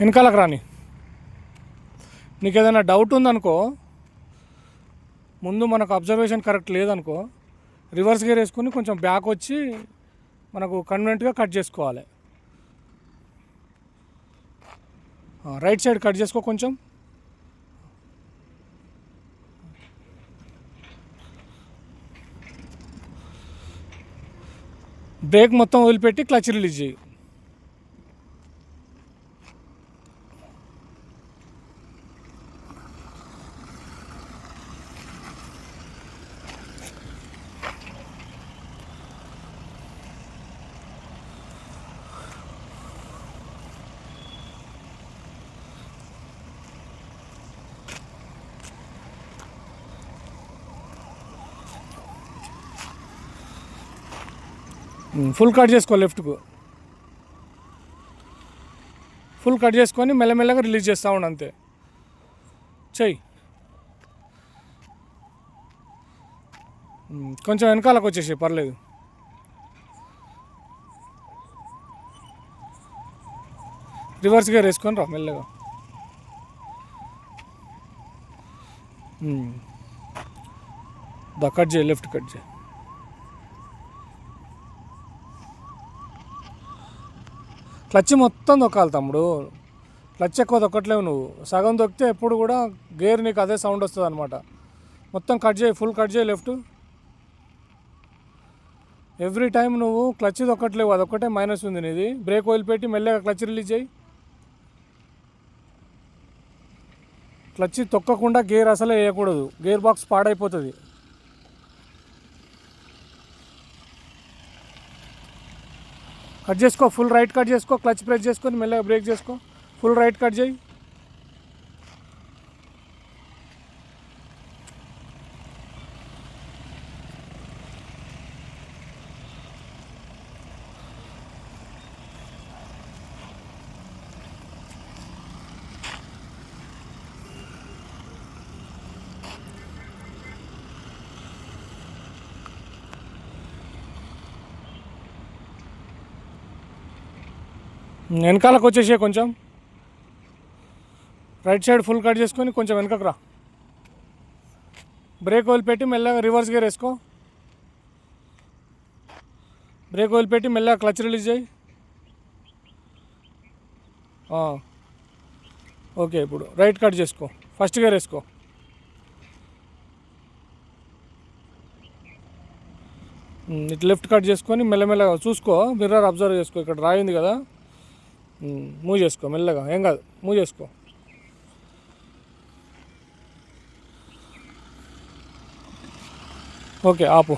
వెనకాలకు రాని. నీకు ఏదైనా డౌట్ ఉందనుకో, ముందు మనకు అబ్జర్వేషన్ కరెక్ట్ లేదనుకో, రివర్స్ గేర్ వేసుకొని కొంచెం బ్యాక్ వచ్చి మనకు కన్వెంట్గా కట్ చేసుకోవాలి. రైట్ సైడ్ కట్ చేసుకో కొంచెం. బ్రేక్ మొత్తం వదిలిపెట్టి క్లచ్ రిలీజ్ చేయి. ఫుల్ కట్ చేసుకో, లెఫ్ట్కు ఫుల్ కట్ చేసుకొని మెల్లమెల్లగా రిలీజ్ చేస్తూ ఉండు, అంతే. చెయ్యి. కొంచెం వెనకాలకు వచ్చేసి పర్లేదు. రివర్స్ గేర్ వేసుకొని రా మెల్లగా. కట్ చేయి, లెఫ్ట్ కట్ చేయి. క్లచ్ మొత్తం తొక్కాలి తమ్ముడు. క్లచ్ ఎక్కువ తొక్కట్లేవు నువ్వు. సగం తొక్కితే ఎప్పుడు కూడా గేర్ నీకు అదే సౌండ్ వస్తుంది అనమాట. మొత్తం కట్ చేయి, ఫుల్ కట్ చేయి లెఫ్ట్. ఎవ్రీ టైం నువ్వు క్లచ్ తొక్కట్లేవు, అదొక్కటే మైనస్ ఉంది నీది. బ్రేక్ వదిలిపెట్టి మెల్లగా క్లచ్ రిలీజ్ చేయి. క్లచ్ తొక్కకుండా గేర్ అసలే వేయకూడదు, గేర్ బాక్స్ పాడైపోతుంది. కట్ చేసుకో, ఫుల్ రైట్ కట్ చేసుకో. క్లచ్ ప్రెస్ చేసుకొని మెల్లగా బ్రేక్ చేసుకో. ఫుల్ రైట్ కట్ చేయి. వెనకాలకు వచ్చేసే కొంచెం. రైట్ సైడ్ ఫుల్ కట్ చేసుకొని కొంచెం వెనకకు రా. బ్రేక్ వదిలిపెట్టి మెల్లగా రివర్స్ గేర్ వేసుకో. బ్రేక్ వదిలిపెట్టి మెల్లగా క్లచ్ రిలీజ్ చేయి. ఓకే, ఇప్పుడు రైట్ కట్ చేసుకో, ఫస్ట్ గేర్ వేసుకో. ఇటు లెఫ్ట్ కట్ చేసుకొని మెల్లమెల్లగా చూసుకో, మిర్రర్ అబ్జర్వ్ చేసుకో. ఇక్కడ రాయింది కదా, మూవ్ చేసుకో మెల్లగా, ఏం కాదు, మూవ్ చేసుకో. ఓకే, ఆపు.